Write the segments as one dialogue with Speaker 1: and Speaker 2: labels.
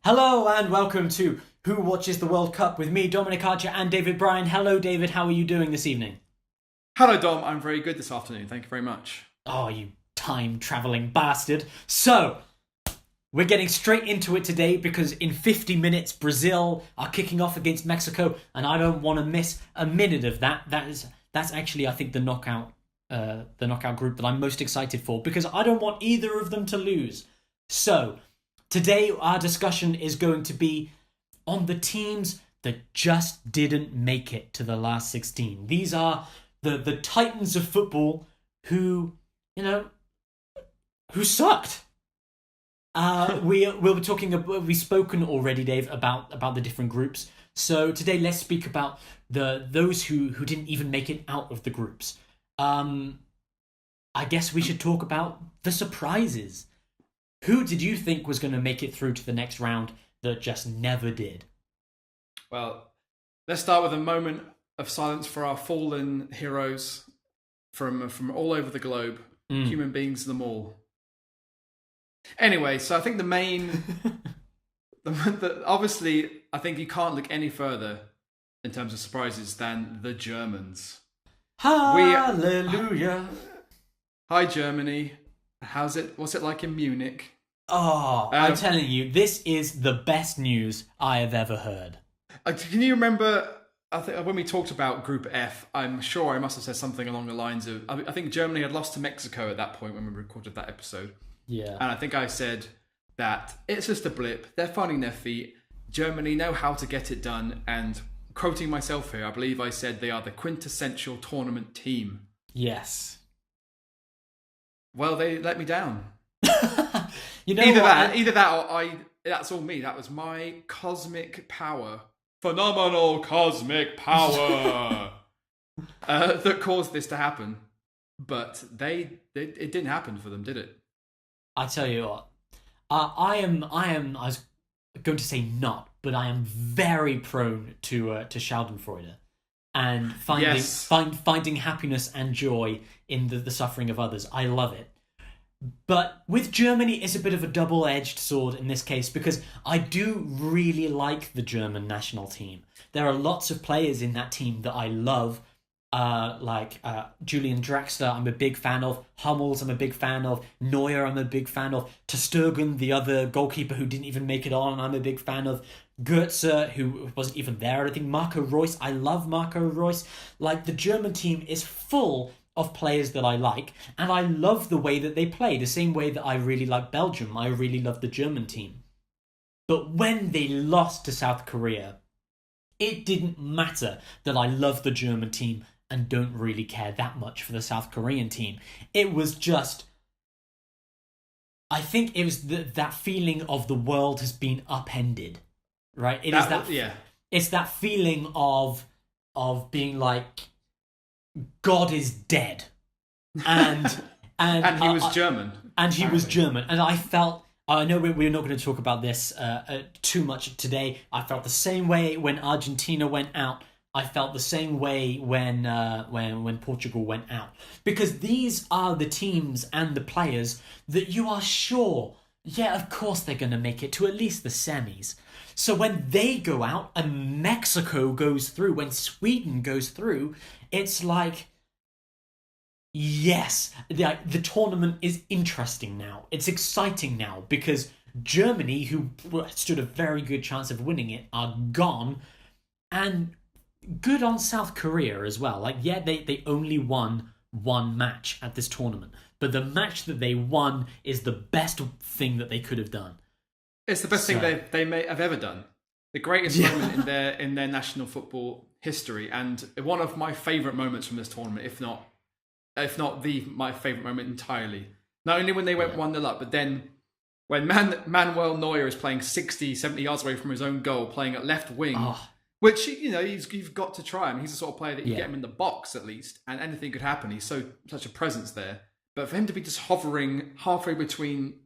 Speaker 1: Hello and welcome to Who Watches the World Cup with me, Dominic Archer, and David Bryan. Hello, David. How are you doing this evening?
Speaker 2: Hello, Dom. I'm very good this afternoon. Thank you very much.
Speaker 1: Oh, you time-traveling bastard. So, we're getting straight into it today because in 50 minutes, Brazil are kicking off against Mexico, and I don't want to miss a minute of that. That's actually, I think, the knockout group that I'm most excited for because I don't want either of them to lose. So, today our discussion is going to be on the teams that just didn't make it to the last 16. These are the titans of football who sucked. We'll be talking. We've spoken already, Dave, about the different groups. So today, let's speak about those who didn't even make it out of the groups. I guess we should talk about the surprises. Who did you think was going to make it through to the next round that just never did?
Speaker 2: Well, let's start with a moment of silence for our fallen heroes from all over the globe, human beings them all. Anyway, so I think the main... obviously, I think you can't look any further in terms of surprises than the Germans.
Speaker 1: Hallelujah!
Speaker 2: Hi, Germany. What's it like in Munich?
Speaker 1: Oh, I'm telling you, this is the best news I have ever heard.
Speaker 2: Can you remember, I think when we talked about Group F, I'm sure I must have said something along the lines of, I think Germany had lost to Mexico at that point when we recorded that episode.
Speaker 1: Yeah.
Speaker 2: And I think I said that it's just a blip, they're finding their feet, Germany know how to get it done, and quoting myself here, I believe I said they are the quintessential tournament team.
Speaker 1: Yes.
Speaker 2: Well, they let me down.
Speaker 1: Either
Speaker 2: that or that's all me. That was my cosmic power. Phenomenal cosmic power that caused this to happen. But it didn't happen for them, did it?
Speaker 1: I tell you what, I was going to say not, but I am very prone to Schadenfreude and finding happiness and joy in the suffering of others. I love it. But with Germany, it's a bit of a double-edged sword in this case because I do really like the German national team. There are lots of players in that team that I love, like Julian Draxler, I'm a big fan of. Hummels, I'm a big fan of. Neuer, I'm a big fan of. Ter Stegen, the other goalkeeper who didn't even make it on, I'm a big fan of. Goetze, who wasn't even there. I think Marco Reus, I love Marco Reus. Like, the German team is full of players that I like, and I love the way that they play, the same way that I really like Belgium. I really love the German team. But when they lost to South Korea, it didn't matter that I love the German team and don't really care that much for the South Korean team. It was just... I think it was that feeling of the world has been upended, right? It's that feeling of being like, God is dead, and
Speaker 2: he was German,
Speaker 1: and he was German, and I felt. I know we're not going to talk about this too much today. I felt the same way when Argentina went out. I felt the same way when Portugal went out, because these are the teams and the players that you are sure, yeah, of course they're going to make it to at least the semis. So when they go out and Mexico goes through, when Sweden goes through, it's like, yes, the tournament is interesting now. It's exciting now because Germany, who stood a very good chance of winning it, are gone. And good on South Korea as well. Like, yeah, they only won one match at this tournament. But the match that they won is the best thing that they could have done.
Speaker 2: It's the best thing they may have ever done. The greatest moment in their national football history, and one of my favourite moments from this tournament, if not my favourite moment entirely. Not only when they went 1-0 up, but then when Manuel Neuer is playing 60, 70 yards away from his own goal, playing at left wing, which, you've got to try him. He's the sort of player that you get him in the box at least, and anything could happen. He's such a presence there. But for him to be just hovering halfway between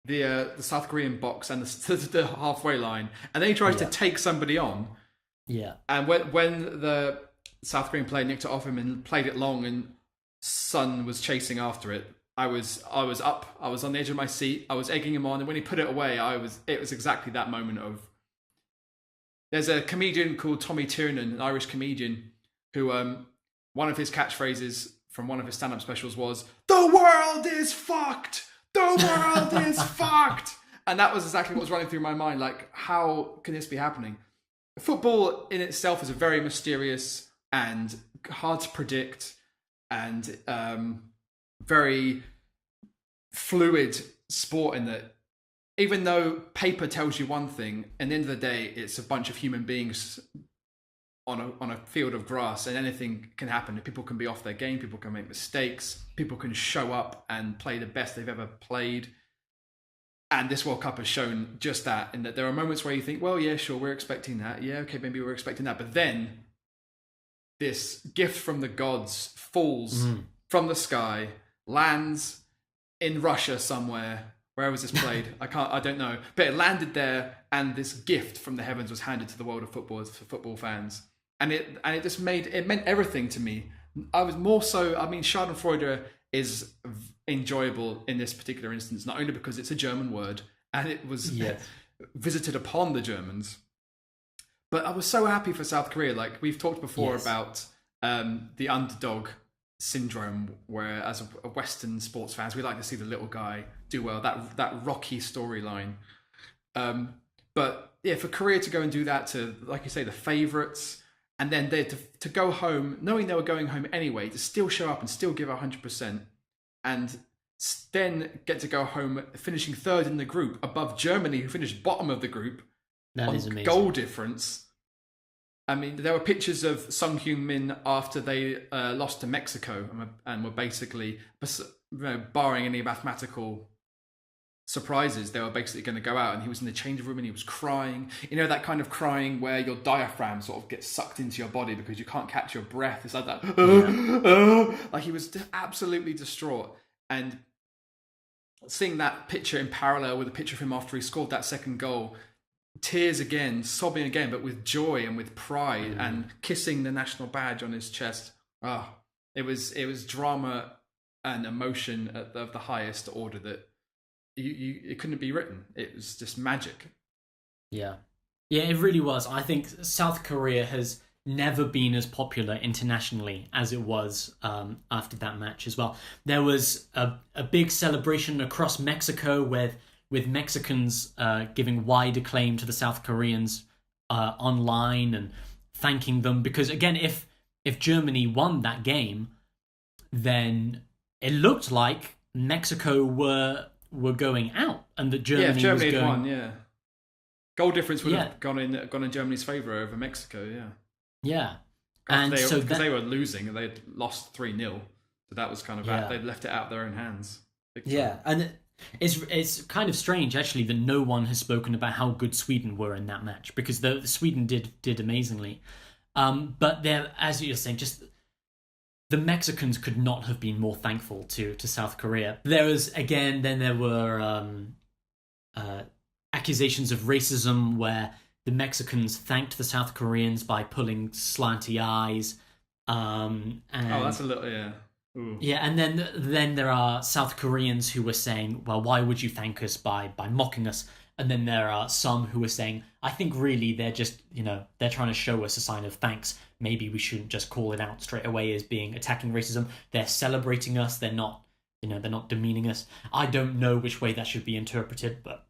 Speaker 2: the South Korean box and the halfway line, and then he tries to take somebody on.
Speaker 1: Yeah.
Speaker 2: And when the South Korean player nicked it off him and played it long, and Son was chasing after it, I was up. I was on the edge of my seat. I was egging him on, and when he put it away, it was exactly that moment of. There's a comedian called Tommy Tiernan, an Irish comedian, who one of his catchphrases from one of his stand-up specials was "The world is fucked. The world is fucked," and that was exactly what was running through my mind. Like, how can this be happening? Football in itself is a very mysterious and hard to predict and very fluid sport, in that even though paper tells you one thing, at the end of the day, it's a bunch of human beings on a field of grass, and anything can happen. People can be off their game, people can make mistakes, people can show up and play the best they've ever played. And this World Cup has shown just that, in that there are moments where you think, well, yeah, sure, we're expecting that. Yeah, okay, maybe we're expecting that. But then this gift from the gods falls from the sky, lands in Russia somewhere. Where was this played? I don't know. But it landed there, and this gift from the heavens was handed to the world of football for football fans. And it just meant everything to me. I was more so, I mean, Schadenfreude is enjoyable in this particular instance, not only because it's a German word and it was visited upon the Germans, but I was so happy for South Korea. Like we've talked before about the underdog syndrome, where as a Western sports fans, we like to see the little guy do well, that Rocky storyline. But yeah, for Korea to go and do that to, like you say, the favourites, and then they to go home, knowing they were going home anyway, to still show up and still give 100%, and then get to go home finishing third in the group above Germany, who finished bottom of the group.
Speaker 1: That is amazing.
Speaker 2: Goal difference. I mean, there were pictures of Sung Hyun-min after they lost to Mexico and were basically, barring any mathematical surprises, they were basically going to go out, and he was in the change room and he was crying. You know, that kind of crying where your diaphragm sort of gets sucked into your body because you can't catch your breath. It's like that. Like he was absolutely distraught. And seeing that picture in parallel with a picture of him after he scored that second goal, tears again, sobbing again, but with joy and with pride, and kissing the national badge on his chest. It was drama and emotion of the highest order that it couldn't be written. It was just magic. Yeah,
Speaker 1: it really was. I think South Korea has never been as popular internationally as it was after that match as well. There was a big celebration across Mexico with Mexicans giving wide acclaim to the South Koreans online and thanking them, because again, if Germany won that game, then it looked like Mexico were going out, and that Germany,
Speaker 2: if Germany
Speaker 1: was
Speaker 2: had
Speaker 1: going...
Speaker 2: won, goal difference would have gone in Germany's favour over Mexico. And because they were losing and they had lost 3-0, so that was kind of they'd left it out of their own hands.
Speaker 1: And it's kind of strange actually that no one has spoken about how good Sweden were in that match, because the Sweden did amazingly, but there, as you're saying, just the Mexicans could not have been more thankful to South Korea. There were accusations of racism where the Mexicans thanked the South Koreans by pulling slanty eyes.
Speaker 2: That's a little Ooh.
Speaker 1: Yeah, and then there are South Koreans who were saying, well, why would you thank us by mocking us? And then there are some who are saying, I think really they're just, they're trying to show us a sign of thanks. Maybe we shouldn't just call it out straight away as being attacking racism. They're celebrating us. They're not, they're not demeaning us. I don't know which way that should be interpreted, but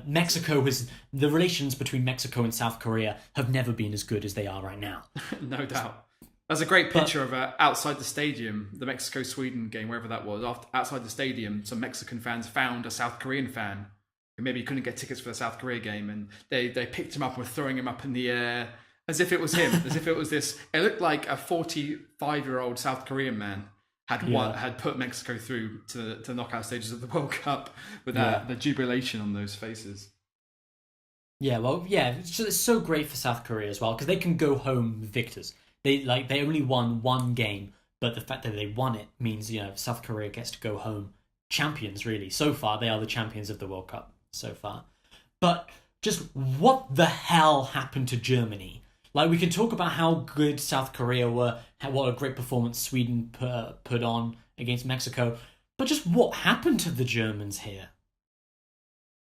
Speaker 1: Mexico the relations between Mexico and South Korea have never been as good as they are right now.
Speaker 2: No doubt. There's a great picture of outside the stadium, the Mexico-Sweden game, wherever that was. Outside the stadium, some Mexican fans found a South Korean fan who maybe couldn't get tickets for the South Korea game, and they picked him up and were throwing him up in the air as if it was him, as if it was this. It looked like a 45-year-old South Korean man had put Mexico through to the knockout stages of the World Cup with the jubilation on those faces.
Speaker 1: It's so great for South Korea as well, because they can go home victors. They only won one game, but the fact that they won it means South Korea gets to go home champions. Really, so far they are the champions of the World Cup so far. But just what the hell happened to Germany? Like, we can talk about how good South Korea were, what a great performance Sweden put on against Mexico, but just what happened to the Germans here?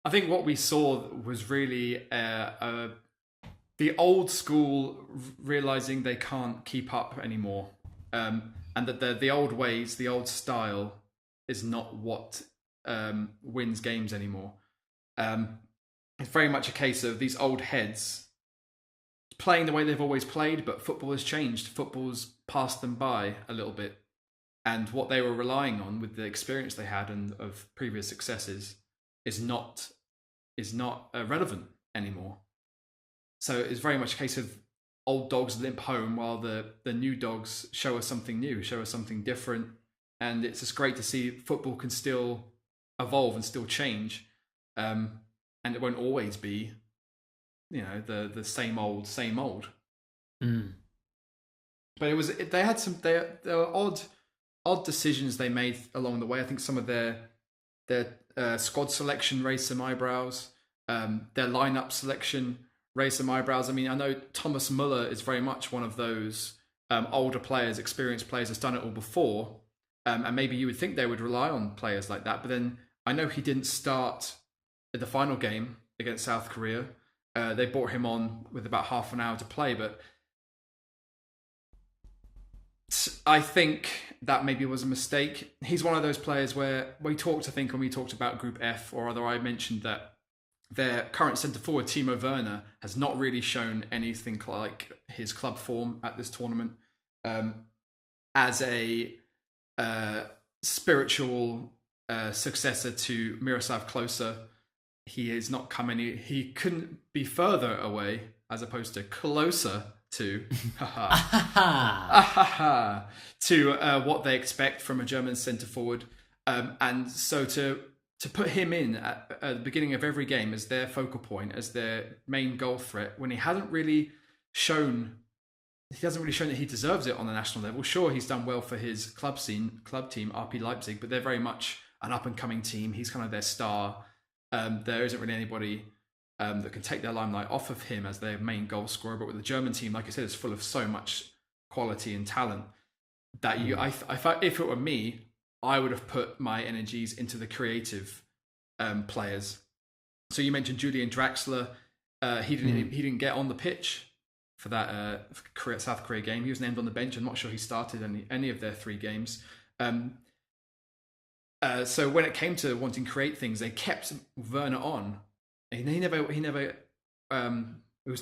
Speaker 2: I think what we saw was really the old school realizing they can't keep up anymore, and that the old ways, the old style, is not what wins games anymore. It's very much a case of these old heads playing the way they've always played, but football has changed. Football's passed them by a little bit, and what they were relying on with the experience they had and of previous successes is not relevant anymore. So it's very much a case of old dogs limp home while the new dogs show us something new, show us something different. And it's just great to see football can still evolve and still change. And it won't always be, the same old.
Speaker 1: Mm.
Speaker 2: But there were odd decisions they made along the way. I think some of their squad selection raised some eyebrows. Their lineup selection raised some eyebrows. I mean, I know Thomas Muller is very much one of those older players, experienced players, that's done it all before. And maybe you would think they would rely on players like that. But then I know he didn't start at the final game against South Korea. They brought him on with about half an hour to play. But I think that maybe was a mistake. He's one of those players where when we talked about Group F, or rather I mentioned that their current centre-forward, Timo Werner, has not really shown anything like his club form at this tournament. As a spiritual successor to Miroslav Klose, he couldn't be further away as opposed to closer to to what they expect from a German centre forward, and so to put him in at the beginning of every game as their focal point, as their main goal threat, when he hasn't really shown that he deserves it on the national level. Sure, he's done well for his club team, RP Leipzig, but they're very much an up and coming team. He's kind of their star. There isn't really anybody that can take their limelight off of him as their main goal scorer. But with the German team, like I said, is full of so much quality and talent that if it were me, I would have put my energies into the creative players. So you mentioned Julian Draxler. He didn't get on the pitch for that South Korea game. He was named on the bench. I'm not sure he started any of their 3 games. So when it came to wanting to create things, they kept Werner on. He was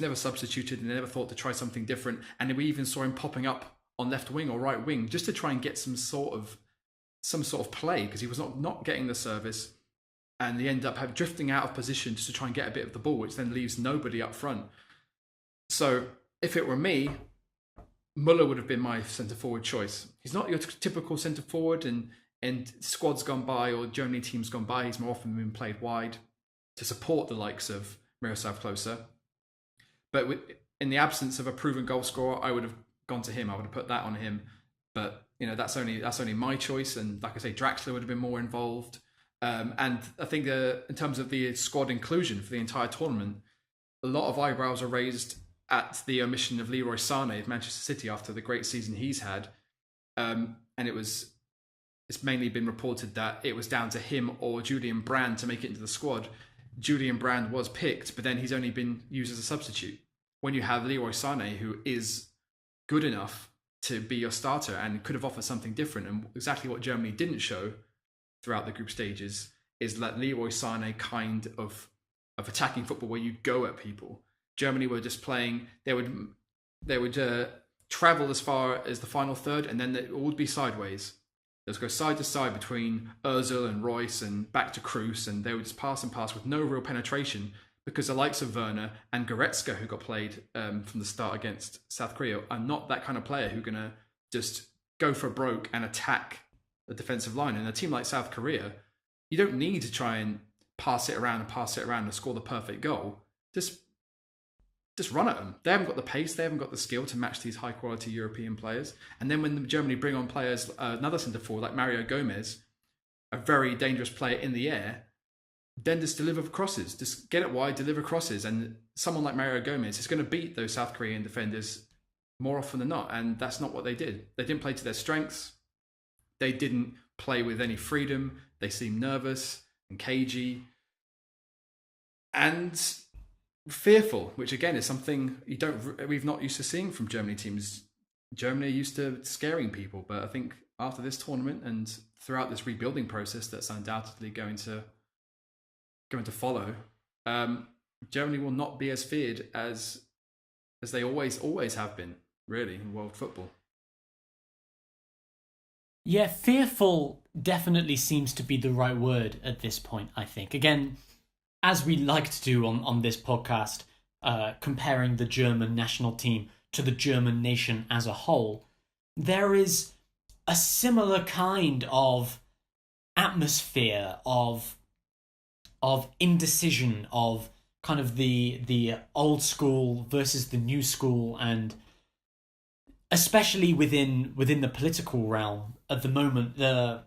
Speaker 2: never substituted, and they never thought to try something different. And we even saw him popping up on left wing or right wing just to try and get some sort of play, because he was not getting the service, and he ended up drifting out of position just to try and get a bit of the ball, which then leaves nobody up front. So if it were me, Muller would have been my centre forward choice. He's not your typical centre forward, and squads gone by or Germany teams gone by, he's more often been played wide to support the likes of Miroslav Klose. But in the absence of a proven goal scorer, I would have gone to him. I would have put that on him. But that's only my choice. And like I say, Draxler would have been more involved. And I think in terms of the squad inclusion for the entire tournament, a lot of eyebrows are raised at the omission of Leroy Sané of Manchester City after the great season he's had. And it's mainly been reported that it was down to him or Julian Brand to make it into the squad. Julian Brand was picked, but then he's only been used as a substitute. When you have Leroy Sané, who is good enough to be your starter and could have offered something different, and exactly what Germany didn't show throughout the group stages is that Leroy Sané kind of attacking football where you go at people. Germany were just playing. They would travel as far as the final third, and then it would be sideways. They'd go side to side between Ozil and Royce and back to Kroos, and they would just pass and pass with no real penetration, because the likes of Werner and Goretzka, who got played from the start against South Korea, are not that kind of player who are going to just go for broke and attack the defensive line. And a team like South Korea, you don't need to try and pass it around and score the perfect goal. Just run at them. They haven't got the pace, they haven't got the skill to match these high-quality European players. And then when Germany bring on players, another centre-forward like Mario Gomez, a very dangerous player in the air, then just deliver crosses. Just get it wide, deliver crosses. And someone like Mario Gomez is going to beat those South Korean defenders more often than not. And that's not what they did. They didn't play to their strengths. They didn't play with any freedom. They seemed nervous and cagey and fearful, which again is something we've not used to seeing from Germany teams. Germany are used to scaring people, but I think after this tournament and throughout this rebuilding process that's undoubtedly going to follow, Germany will not be as feared as they always have been, really, in world football.
Speaker 1: Yeah, fearful definitely seems to be the right word at this point, I think. Again, as we like to do on this podcast, comparing the German national team to the German nation as a whole, there is a similar kind of atmosphere of indecision, of kind of the old school versus the new school, and especially within the political realm at the moment, the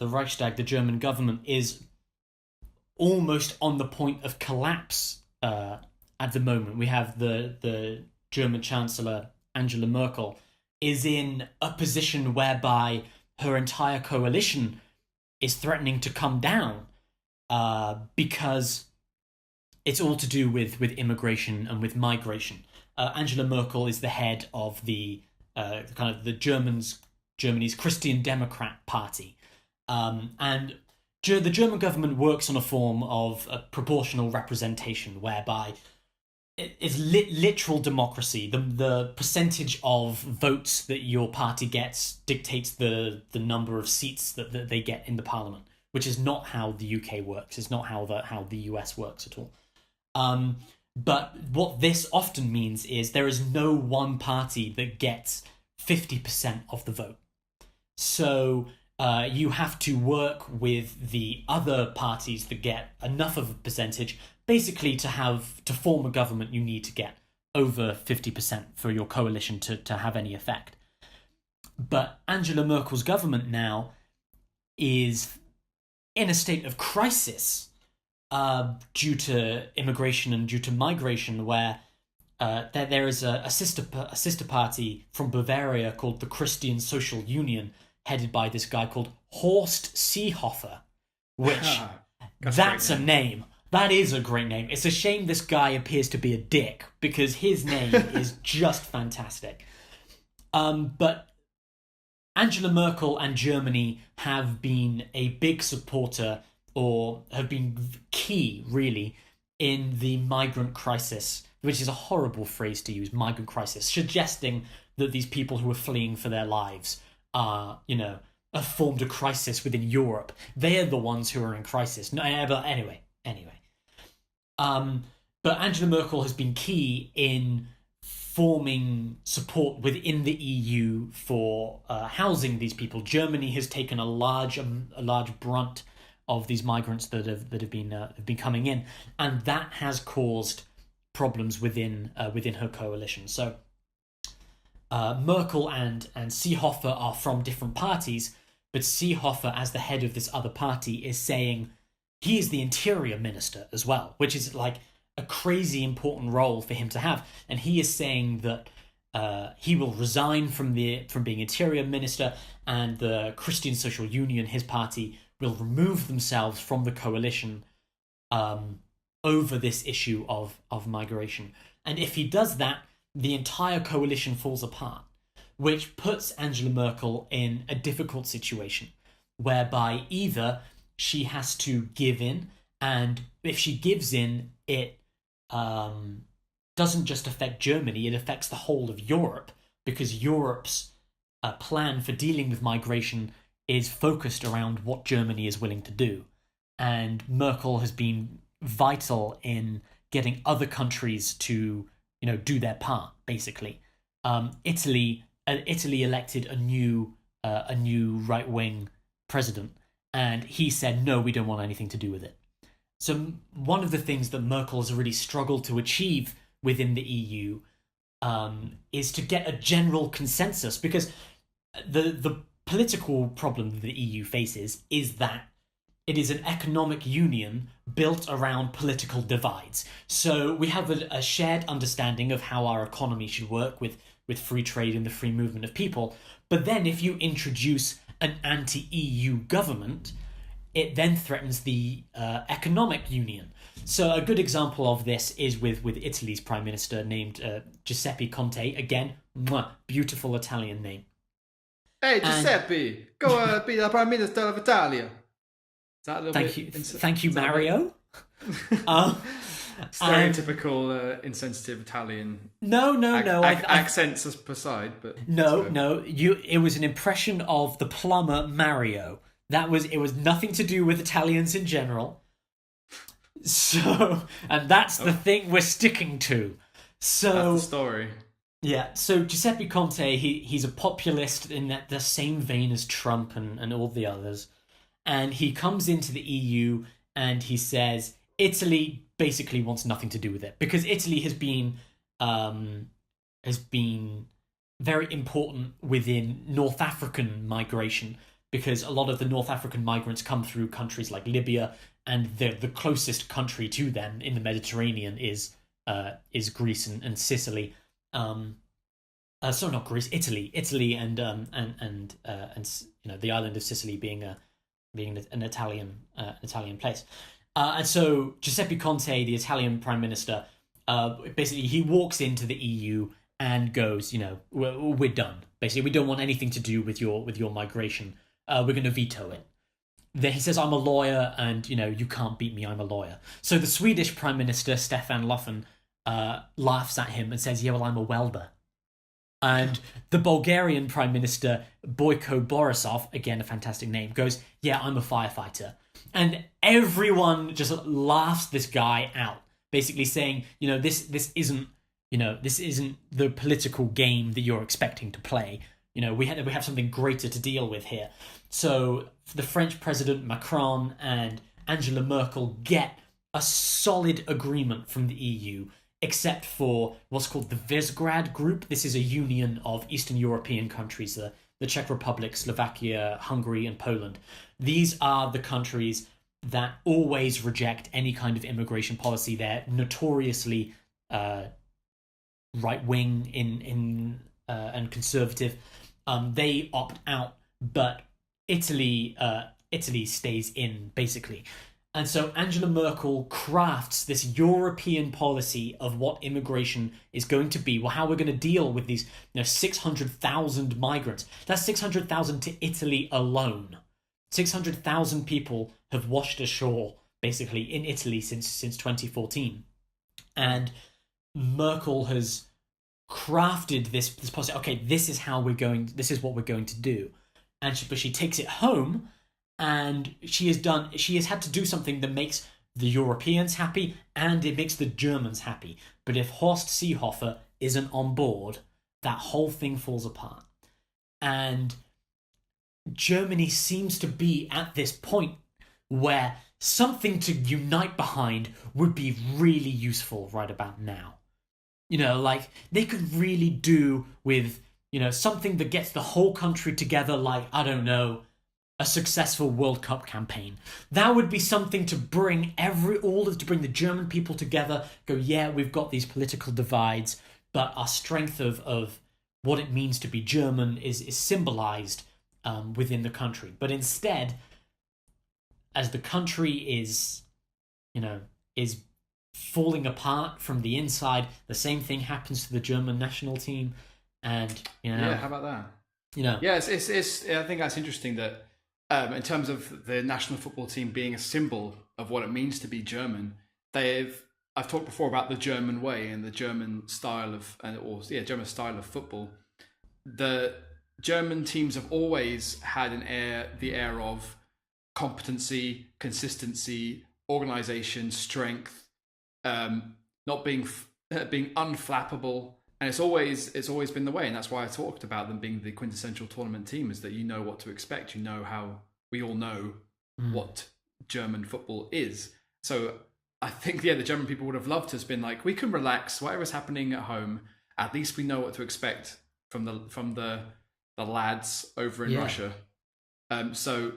Speaker 1: Reichstag, the German government, is almost on the point of collapse at the moment. We have the German Chancellor Angela Merkle is in a position whereby her entire coalition is threatening to come down because it's all to do with immigration and with migration. Angela Merkel is the head of the kind of the Germany's Christian Democrat Party, and the German government works on a form of proportional representation, whereby it's literal democracy. The percentage of votes that your party gets dictates the number of seats that they get in the parliament, which is not how the UK works. It's not how the US works at all. But what this often means is there is no one party that gets 50% of the vote. So you have to work with the other parties that get enough of a percentage. Basically, to form a government, you need to get over 50% for your coalition to have any effect. But Angela Merkel's government now is in a state of crisis due to immigration and due to migration, where there is a sister party from Bavaria called the Christian Social Union, headed by this guy called Horst Seehofer, which that's a name. That is a great name. It's a shame this guy appears to be a dick, because his name is just fantastic. But Angela Merkel and Germany have been a big supporter, or have been key, really, in the migrant crisis, which is a horrible phrase to use, migrant crisis, suggesting that these people who are fleeing for their lives have formed a crisis within Europe. They are the ones who are in crisis. No, but anyway. But Angela Merkel has been key in forming support within the EU for housing these people. Germany has taken a large brunt of these migrants that have been coming in, and that has caused problems within her coalition. So Merkel and Seehofer are from different parties, but Seehofer, as the head of this other party, is saying he is the interior minister as well, which is like a crazy important role for him to have. And he is saying that he will resign from being interior minister, and the Christian Social Union, his party, will remove themselves from the coalition over this issue of migration. And if he does that, the entire coalition falls apart, which puts Angela Merkel in a difficult situation, whereby either she has to give in, and if she gives in, it doesn't just affect Germany, it affects the whole of Europe, because Europe's plan for dealing with migration is focused around what Germany is willing to do. And Merkel has been vital in getting other countries to, do their part, basically. Italy elected a new right-wing president, and he said, no, we don't want anything to do with it. So one of the things that Merkel has really struggled to achieve within the EU is to get a general consensus, because the political problem that the EU faces is that it is an economic union built around political divides. So we have a shared understanding of how our economy should work with free trade and the free movement of people. But then if you introduce an anti-EU government, it then threatens the economic union. So a good example of this is with Italy's prime minister named Giuseppe Conte. Again, beautiful Italian name.
Speaker 2: Hey, Giuseppe, go be the prime minister of Italia. Is that a little
Speaker 1: Thank you, Mario.
Speaker 2: Stereotypical insensitive Italian.
Speaker 1: No.
Speaker 2: Accents aside, but
Speaker 1: no. It was an impression of the plumber Mario. It was nothing to do with Italians in general. So, and that's the thing we're sticking to. So
Speaker 2: that's the story.
Speaker 1: Yeah. So Giuseppe Conte, he's a populist in the same vein as Trump and all the others, and he comes into the EU and he says Italy basically wants nothing to do with it because Italy has been very important within North African migration, because a lot of the North African migrants come through countries like Libya, and the closest country to them in the Mediterranean is Greece and Sicily. Sorry, not Greece, Italy, and the island of Sicily being an Italian place. And so Giuseppe Conte, the Italian prime minister, basically he walks into the EU and goes, we're done. Basically, we don't want anything to do with your migration. We're going to veto it. Then he says, I'm a lawyer, and you can't beat me. I'm a lawyer. So the Swedish prime minister Stefan Löfven laughs at him and says, yeah, well, I'm a welder. And the Bulgarian prime minister Boyko Borisov, again a fantastic name, goes, yeah, I'm a firefighter. And everyone just laughs this guy out, basically saying, this isn't the political game that you're expecting to play. We have something greater to deal with here. So the French president Macron and Angela Merkel get a solid agreement from the EU, except for what's called the Visegrad Group. This is a union of Eastern European countries, the Czech Republic, Slovakia, Hungary, and Poland. These are the countries that always reject any kind of immigration policy. They're notoriously right-wing and conservative. They opt out, but Italy stays in, basically. And so Angela Merkel crafts this European policy of what immigration is going to be. Well, how we're going to deal with these 600,000 migrants. That's 600,000 to Italy alone. 600,000 people have washed ashore, basically, in Italy since 2014. And Merkel has crafted this policy. Okay, this is what we're going to do. But she takes it home, and she has had to do something that makes the Europeans happy and it makes the Germans happy. But if Horst Seehofer isn't on board, that whole thing falls apart. And Germany seems to be at this point where something to unite behind would be really useful right about now. They could really do with, something that gets the whole country together, like, I don't know, a successful World Cup campaign. That would be something to bring the German people together, go, yeah, we've got these political divides, but our strength of what it means to be German is symbolized within the country. But instead, as the country is falling apart from the inside, the same thing happens to the German national team. And
Speaker 2: yeah, how about that? Yeah, it's I think that's interesting that in terms of the national football team being a symbol of what it means to be German, I've talked before about the German way and the German style of German style of football. The German teams have always had the air of competency, consistency, organization, strength, not being unflappable. And it's always been the way, and that's why I talked about them being the quintessential tournament team, is that you know what to expect. You know how we all know what German football is. So I think, the German people would have loved to have been like, we can relax, whatever's happening at home, at least we know what to expect from the lads over in Russia. So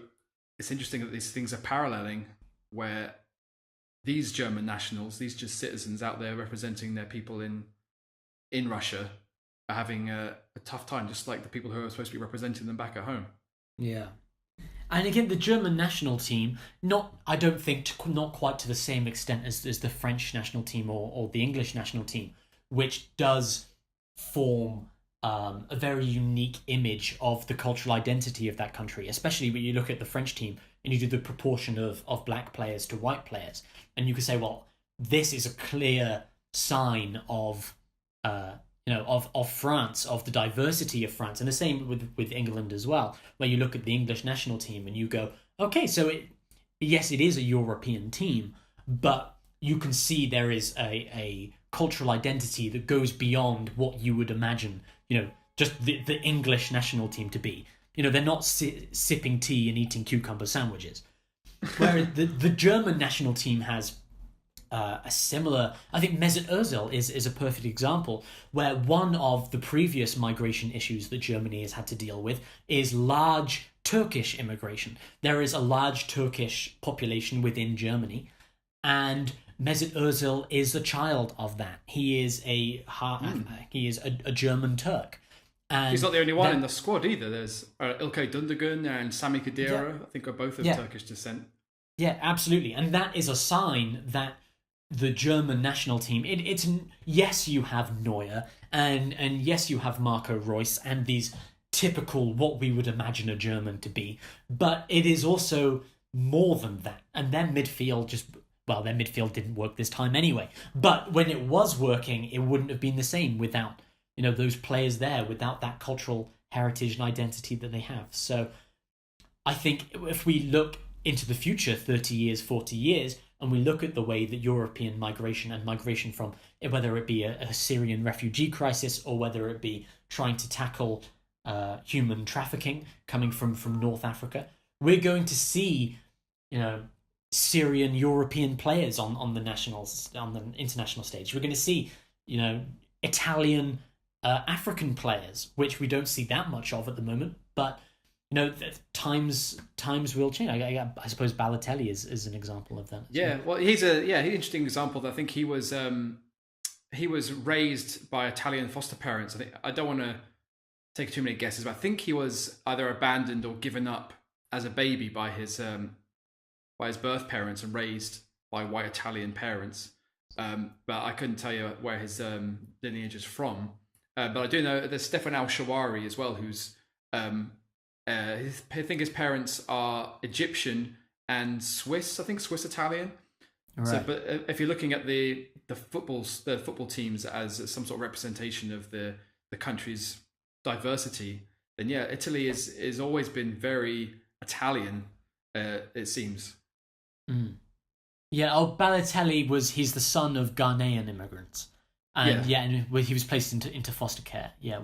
Speaker 2: it's interesting that these things are paralleling, where these German nationals, these just citizens out there representing their people in Russia, are having a tough time, just like the people who are supposed to be representing them back at home.
Speaker 1: Yeah. And again, the German national team, I don't think, not quite to the same extent as the French national team or the English national team, which does form a very unique image of the cultural identity of that country, especially when you look at the French team and you do the proportion of black players to white players. And you could say, well, this is a clear sign of France, of the diversity of France, and the same with England as well, where you look at the English national team and you go, okay, so yes, it is a European team, but you can see there is a cultural identity that goes beyond what you would imagine, just the English national team to be. They're not sipping tea and eating cucumber sandwiches. Whereas the German national team has a similar. I think Mesut Ozil is a perfect example, where one of the previous migration issues that Germany has had to deal with is large Turkish immigration. There is a large Turkish population within Germany, and Mesut Ozil is a child of that. He is a German Turk. And
Speaker 2: he's not the only one in the squad either. There's Ilkay Gundogan and Sami Khedira. I think are both of Turkish descent.
Speaker 1: Yeah, absolutely. And that is a sign that the German national team, it's yes, you have Neuer and yes, you have Marco Reus and these typical what we would imagine a German to be, but it is also more than that. And their midfield their midfield didn't work this time anyway. But when it was working, it wouldn't have been the same without those players there, without that cultural heritage and identity that they have. So I think if we look into the future, 30 years, 40 years, and we look at the way that European migration from, whether it be a Syrian refugee crisis or whether it be trying to tackle human trafficking coming from North Africa, we're going to see, Syrian European players on the international stage. We're going to see, Italian African players, which we don't see that much of at the moment, but times will change. I suppose Balotelli is an example of that.
Speaker 2: Well, he's an interesting example. I think he was raised by Italian foster parents. I don't want to take too many guesses, but I think he was either abandoned or given up as a baby by his birth parents and raised by white Italian parents. But I couldn't tell you where his lineage is from. But I do know there's Stefan Al-Shawari as well, who's I think his parents are Egyptian and Swiss. I think Swiss Italian. Right. So, but if you're looking at the football teams as some sort of representation of the country's diversity, then Italy is always been very Italian. It seems.
Speaker 1: Mm. Yeah. Balotelli he's the son of Ghanaian immigrants, and he was placed into foster care. Yeah,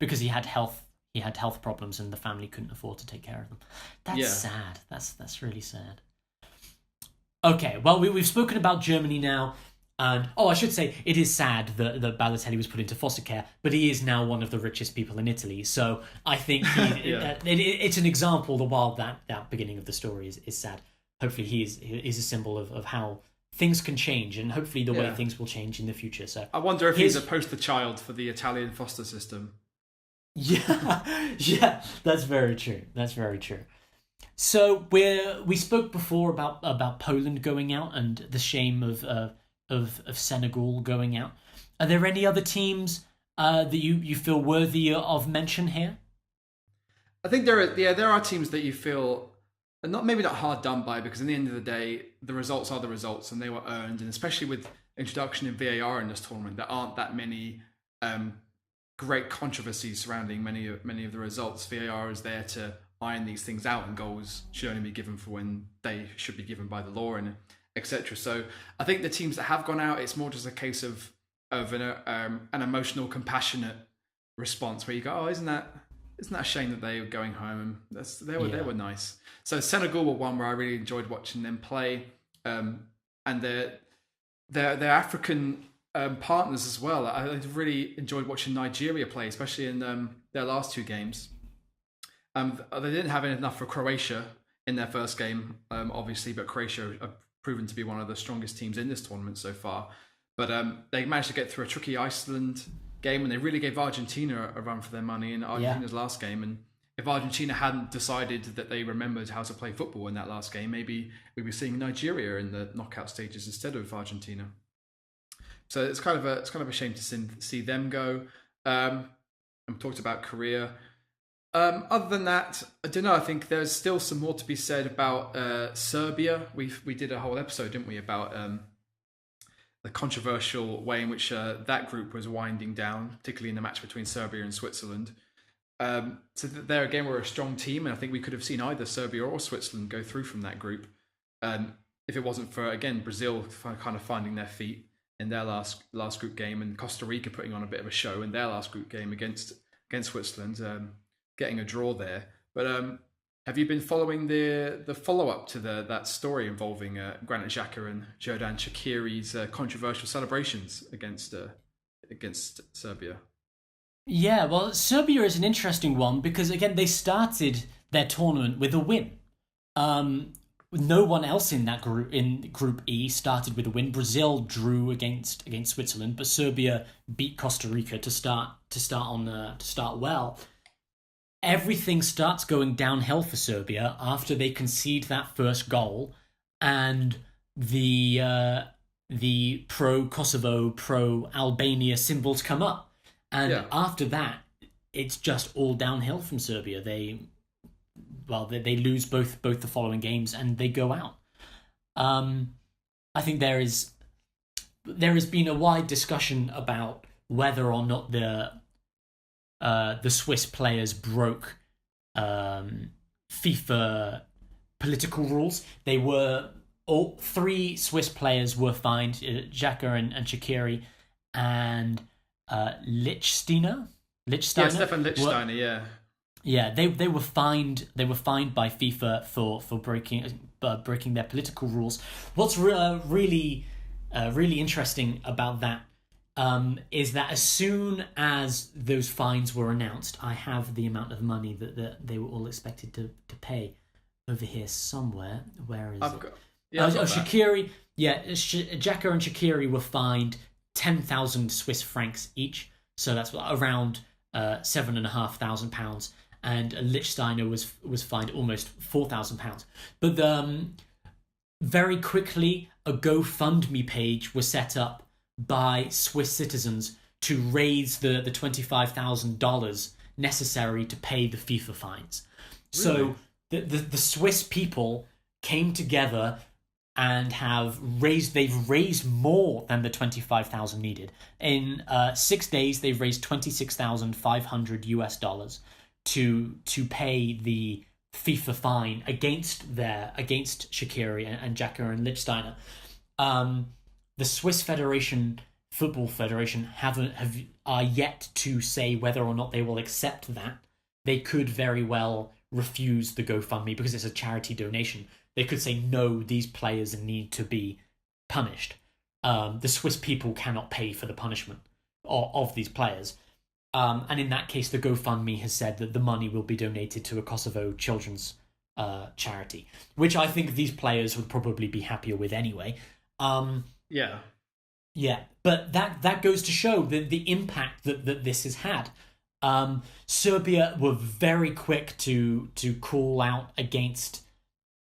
Speaker 1: because he had health problems and the family couldn't afford to take care of them. That's sad. That's really sad. Okay, well, we've spoken about Germany now, and I should say it is sad that Balotelli was put into foster care, but he is now one of the richest people in Italy. So I think it's an example. While that beginning of the story is sad, hopefully he is a symbol of how things can change, and hopefully the way things will change in the future. So
Speaker 2: I wonder if he's a poster child for the Italian foster system.
Speaker 1: Yeah, that's very true. So we spoke before about Poland going out and the shame of Senegal going out. Are there any other teams that you feel worthy of mention here?
Speaker 2: I think there are teams that you feel maybe not hard done by, because in the end of the day, the results are the results and they were earned, and especially with introduction in VAR in this tournament, there aren't that many great controversies surrounding many of the results. VAR is there to iron these things out, and goals should only be given for when they should be given by the law, and etc. So I think the teams that have gone out, it's more just a case of an emotional, compassionate response where you go, isn't that a shame that they were going home? They were nice. So Senegal were one where I really enjoyed watching them play, and their African partners as well. I really enjoyed watching Nigeria play, especially in their last two games. They didn't have enough for Croatia in their first game, obviously, but Croatia have proven to be one of the strongest teams in this tournament so far. But they managed to get through a tricky Iceland game, and they really gave Argentina a run for their money in Argentina's last game. And if Argentina hadn't decided that they remembered how to play football in that last game, maybe we'd be seeing Nigeria in the knockout stages instead of Argentina. So it's kind of a shame to see them go. I talked about Korea. Other than that, I don't know. I think there's still some more to be said about Serbia. We did a whole episode, didn't we, about the controversial way in which that group was winding down, particularly in the match between Serbia and Switzerland. So there again, we're a strong team, and I think we could have seen either Serbia or Switzerland go through from that group if it wasn't for, again, Brazil kind of finding their feet in their last group game, and Costa Rica putting on a bit of a show in their last group game against Switzerland, getting a draw there. But have you been following the follow-up to that story involving Granit Xhaka and Xherdan Shaqiri's controversial celebrations against Serbia?
Speaker 1: Yeah, well, Serbia is an interesting one because, again, they started their tournament with a win. No one else in that group, in Group E, started with a win. Brazil drew against Switzerland, but Serbia beat Costa Rica to start well. Everything starts going downhill for Serbia after they concede that first goal, and the pro-Kosovo, pro-Albania symbols come up. And after that, it's just all downhill from Serbia. They lose both the following games and they go out. I think there has been a wide discussion about whether or not the Swiss players broke FIFA political rules. All three Swiss players were fined: Xhaka and Shaqiri and Lichtsteiner.
Speaker 2: Stefan Lichtsteiner.
Speaker 1: Yeah, they were fined. They were fined by FIFA for breaking their political rules. What's really interesting about that is that as soon as those fines were announced, I have the amount of money that they were all expected to pay over here somewhere. Where is it? Shaqiri. Yeah, Xhaka and Shaqiri were fined 10,000 Swiss francs each, so that's around £7,500, and Lichtsteiner was fined almost £4,000. But very quickly, a GoFundMe page was set up by Swiss citizens to raise the $25,000 necessary to pay the FIFA fines. Really? So the Swiss people came together and they've raised more than the 25,000 needed. In 6 days, they've raised $26,500 to pay the FIFA fine against Shaqiri and Xhaka and Lichtsteiner. The Swiss Football Federation are yet to say whether or not they will accept that. They could very well refuse the GoFundMe because it's a charity donation. They could say, no, these players need to be punished. The Swiss people cannot pay for the punishment of these players. And in that case, the GoFundMe has said that the money will be donated to a Kosovo children's charity, which I think these players would probably be happier with anyway. Yeah, but that goes to show the impact that this has had. Serbia were very quick to call out against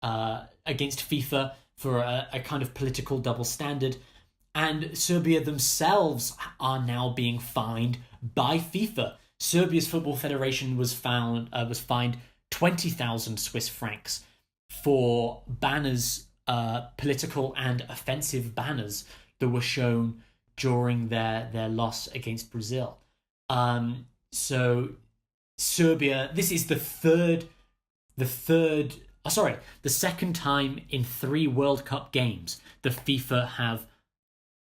Speaker 1: FIFA for a kind of political double standard, and Serbia themselves are now being fined by FIFA. Serbia's Football Federation was fined 20,000 Swiss francs for banners, political and offensive banners that were shown during their loss against Brazil. So Serbia, this is the second time in 3 World Cup games the FIFA have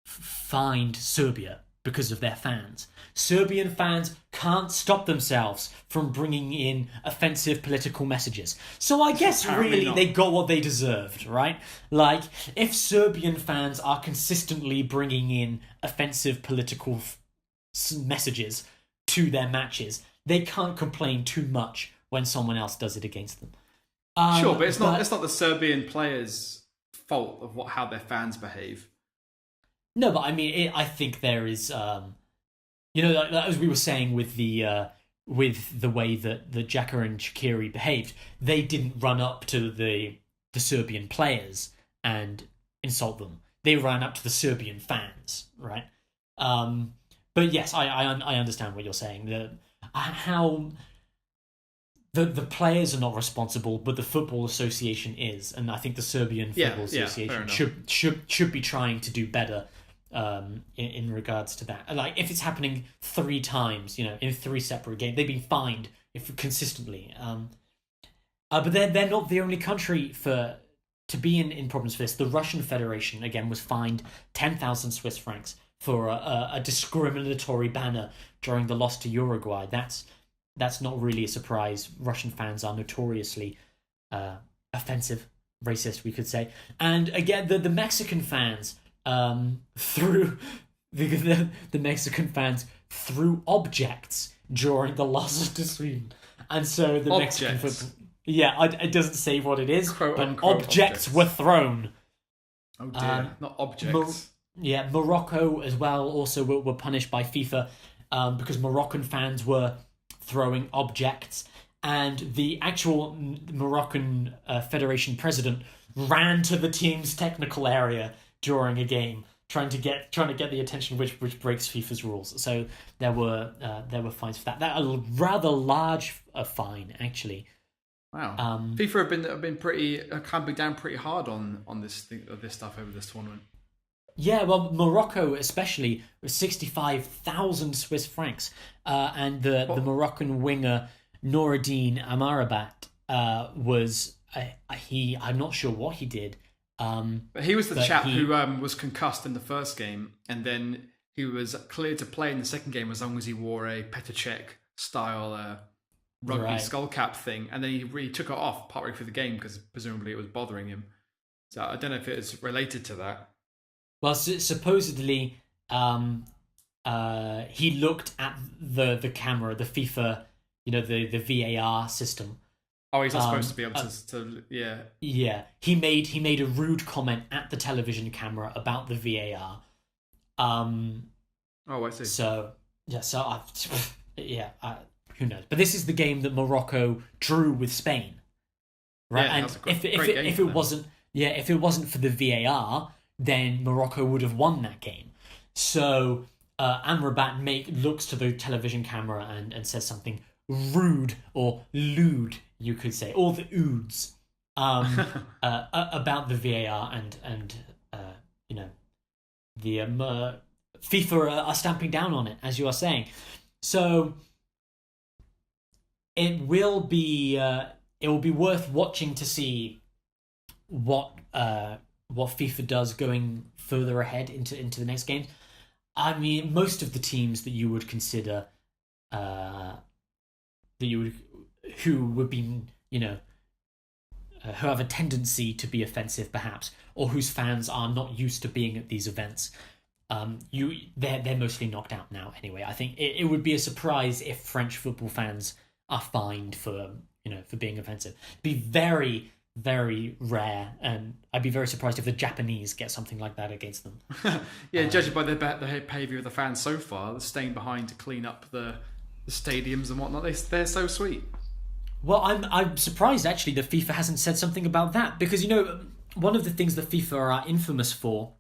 Speaker 1: fined Serbia because of their fans. Serbian fans can't stop themselves from bringing in offensive political messages. So I guess really they got what they deserved, right? Like, if Serbian fans are consistently bringing in offensive political messages to their matches, they can't complain too much when someone else does it against them.
Speaker 2: Sure, but it's not the Serbian players' fault of how their fans behave.
Speaker 1: No, but I mean, I think there is, as we were saying with the way that Xhaka and Shaqiri behaved, they didn't run up to the Serbian players and insult them. They ran up to the Serbian fans, right? But yes, I understand what you're saying. How the players are not responsible, but the Football Association is, and I think the Serbian Football Association should be trying to do better in regards to that. Like, if it's happening 3 times, in 3 separate games, they've been fined consistently. But they're not the only country to be in problems for this. The Russian Federation again was fined 10,000 Swiss francs for a discriminatory banner during the loss to Uruguay. That's not really a surprise. Russian fans are notoriously offensive, racist, we could say. And again, the Mexican fans threw the Mexican fans threw objects during the loss to Sweden, and so the Mexican football. Yeah, it doesn't say what it is, but objects were thrown.
Speaker 2: Oh dear, not objects.
Speaker 1: Morocco as well also were punished by FIFA because Moroccan fans were throwing objects, and the actual Moroccan Federation president ran to the team's technical area during a game, trying to get the attention, which breaks FIFA's rules. So there were fines for that. That a rather large fine, actually.
Speaker 2: Wow. FIFA have been pretty clamping down pretty hard on this stuff over this tournament.
Speaker 1: Yeah, well, Morocco especially was 65,000 Swiss francs, and the Moroccan winger Noureddine Amrabat was I'm not sure what he did.
Speaker 2: But he was the chap who was concussed in the first game, and then he was cleared to play in the second game as long as he wore a Petr Cech style rugby skull cap thing, and then he really took it off partway through the game because presumably it was bothering him. So I don't know if it's related to that.
Speaker 1: Well, supposedly he looked at the camera, the FIFA, the VAR system.
Speaker 2: Oh, he's not supposed to be able to. Yeah.
Speaker 1: Yeah, he made a rude comment at the television camera about the VAR.
Speaker 2: Oh, I see.
Speaker 1: So who knows? But this is the game that Morocco drew with Spain, right?
Speaker 2: Yeah,
Speaker 1: and if it wasn't for the VAR, then Morocco would have won that game. So Amrabat looks to the television camera and says something rude or lewd, you could say, or the oods about the VAR and the FIFA are stamping down on it, as you are saying. So it will be worth watching to see what FIFA does going further ahead into the next games. I mean, most of the teams that you would consider who would be who have a tendency to be offensive, perhaps, or whose fans are not used to being at these events, they're mostly knocked out now. Anyway, I think it would be a surprise if French football fans are fined for being offensive. It'd be very, very rare, and I'd be very surprised if the Japanese get something like that against them.
Speaker 2: Yeah, judging by the behaviour of the fans so far, they're staying behind to clean up the stadiums and whatnot. They're so sweet.
Speaker 1: Well, I'm surprised actually that FIFA hasn't said something about that, because one of the things that FIFA are infamous for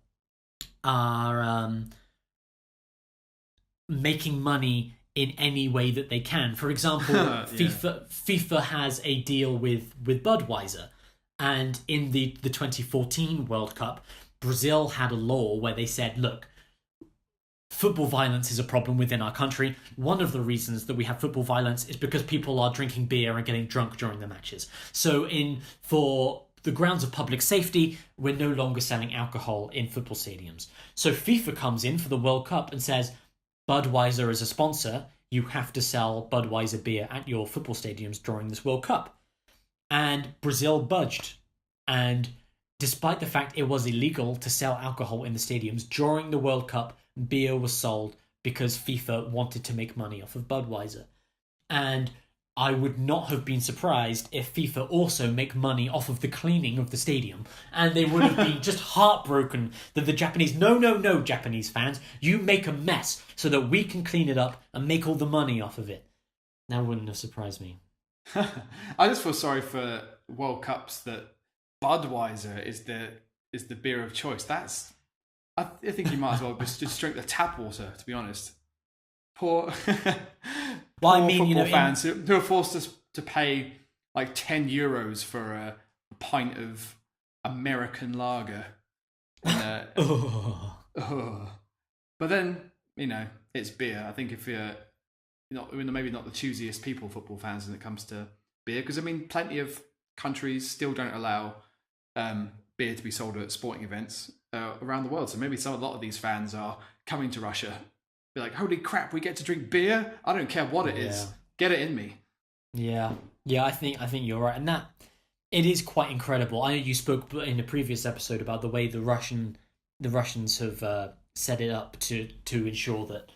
Speaker 1: are making money in any way that they can. For example, FIFA has a deal with Budweiser, and in the 2014 World Cup, Brazil had a law where they said, look, football violence is a problem within our country. One of the reasons that we have football violence is because people are drinking beer and getting drunk during the matches. So for the grounds of public safety, we're no longer selling alcohol in football stadiums. So FIFA comes in for the World Cup and says, Budweiser is a sponsor, you have to sell Budweiser beer at your football stadiums during this World Cup. And Brazil budged. And despite the fact it was illegal to sell alcohol in the stadiums, during the World Cup, beer was sold because FIFA wanted to make money off of Budweiser. And I would not have been surprised if FIFA also make money off of the cleaning of the stadium. And they would have been just heartbroken that the Japanese, no, Japanese fans, you make a mess so that we can clean it up and make all the money off of it. That wouldn't have surprised me.
Speaker 2: I just feel sorry for World Cups that Budweiser is the beer of choice. I think you might as well just drink the tap water, to be honest. Poor football fans who are forced to pay like €10 for a pint of American lager. And, but then, it's beer. I think if you're maybe not the choosiest people, football fans, when it comes to beer, because plenty of countries still don't allow beer to be sold at sporting events around the world. So maybe a lot of these fans are coming to Russia, be like, "Holy crap, we get to drink beer! I don't care what it is, get it in me."
Speaker 1: Yeah. I think you're right, and that it is quite incredible. I know you spoke in a previous episode about the way the Russians have set it up to ensure that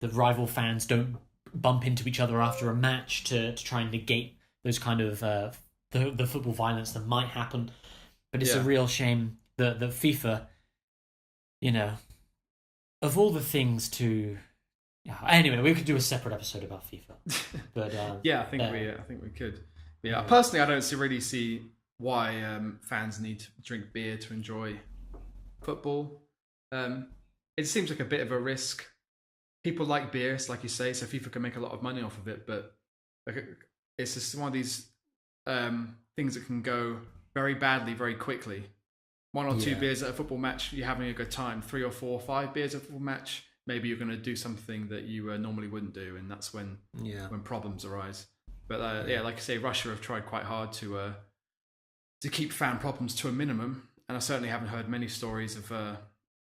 Speaker 1: the rival fans don't bump into each other after a match to try and negate those kind of the football violence that might happen. But it's a real shame that FIFA, of all the things to. Anyway, we could do a separate episode about FIFA. But
Speaker 2: I think we could. Yeah, personally, I don't really see why fans need to drink beer to enjoy football. It seems like a bit of a risk. People like beer, like you say, so FIFA can make a lot of money off of it. But it's just one of these things that can go very badly very quickly. 1 or 2 beers at a football match, you're having a good time. 3 or 4 or 5 beers at a football match, maybe you're going to do something that you normally wouldn't do, and that's when problems arise. But like I say, Russia have tried quite hard to keep fan problems to a minimum, and I certainly haven't heard many stories of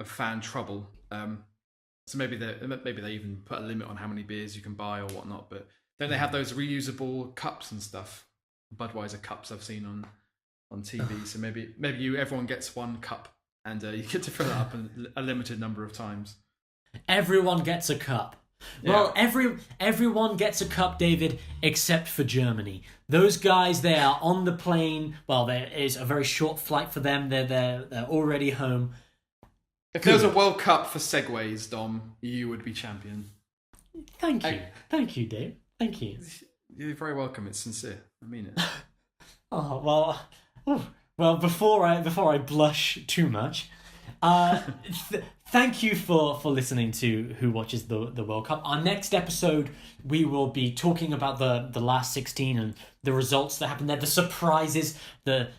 Speaker 2: fan trouble. So maybe they even put a limit on how many beers you can buy or whatnot. But then they have those reusable cups and stuff, Budweiser cups I've seen on TV. So maybe everyone gets 1 cup, and you get to fill it up a limited number of times.
Speaker 1: Everyone gets a cup. Well, everyone gets a cup, David, except for Germany. Those guys, they are on the plane. Well, there is a very short flight for them. They're already home.
Speaker 2: If there was a World Cup for segways, Dom, you would be champion.
Speaker 1: Thank you. Thank you, Dave. Thank you.
Speaker 2: You're very welcome. It's sincere. I mean it.
Speaker 1: Well, before I blush too much, thank you for listening to Who Watches the World Cup. Our next episode, we will be talking about the last 16 and the results that happened there, the surprises, the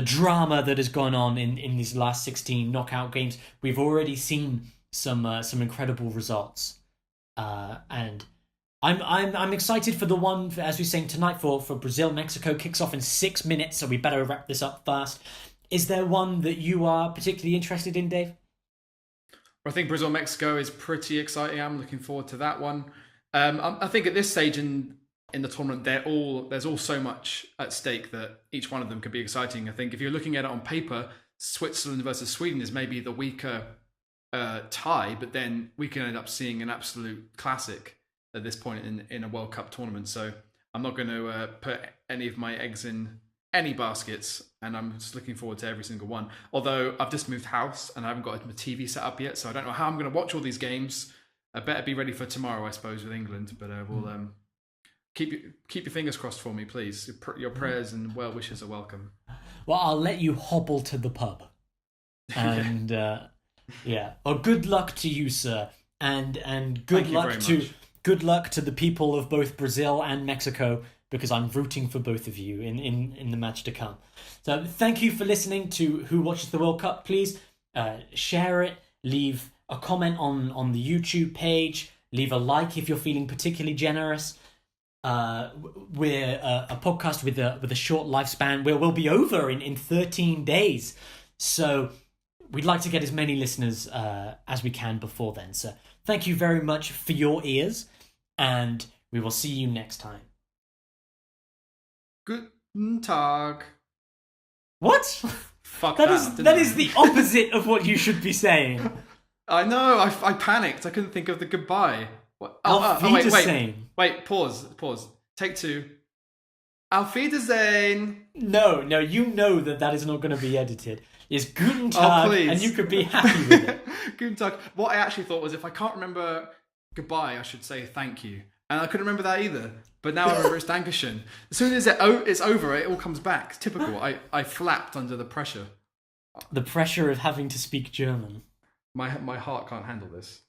Speaker 1: drama that has gone on in these last 16 knockout games. We've already seen some incredible results, and I'm excited for the one, as we're saying tonight, for Brazil. Mexico kicks off in 6 minutes, so we better wrap this up fast. Is there one that you are particularly interested in, Dave?
Speaker 2: I think Brazil-Mexico is pretty exciting. I'm looking forward to that one. I think at this stage in the tournament, there's all so much at stake that each one of them could be exciting. I think if you're looking at it on paper, Switzerland versus Sweden is maybe the weaker tie, but then we can end up seeing an absolute classic at this point in a World Cup tournament. So I'm not going to put any of my eggs in any baskets, and I'm just looking forward to every single one. Although I've just moved house and I haven't got my TV set up yet, so I don't know how I'm going to watch all these games. I better be ready for tomorrow, I suppose, with England. But we'll keep your fingers crossed for me, please. Your prayers and well wishes are welcome.
Speaker 1: Well, I'll let you hobble to the pub, and Well, good luck to you, sir, and good luck to the people of both Brazil and Mexico, because I'm rooting for both of you in the match to come. So thank you for listening to Who Watches the World Cup. Please share it, leave a comment on the YouTube page, leave a like if you're feeling particularly generous. We're a podcast with a short lifespan. We'll be over in 13 days. So we'd like to get as many listeners as we can before then. So thank you very much for your ears, and we will see you next time.
Speaker 2: Guten Tag.
Speaker 1: What?
Speaker 2: Fuck
Speaker 1: that is the opposite of what you should be saying.
Speaker 2: I know. I panicked. I couldn't think of the goodbye.
Speaker 1: Wait.
Speaker 2: Wait. Pause. Take 2. Auf Wiedersehen.
Speaker 1: No, you know that is not going to be edited. It's Guten Tag, and you could be happy with it.
Speaker 2: Guten Tag. What I actually thought was if I can't remember goodbye, I should say thank you. And I couldn't remember that either. But now I remember it's Dankeschön. As soon as it's over, it all comes back. It's typical. I flapped under the pressure.
Speaker 1: The pressure of having to speak German.
Speaker 2: My heart can't handle this.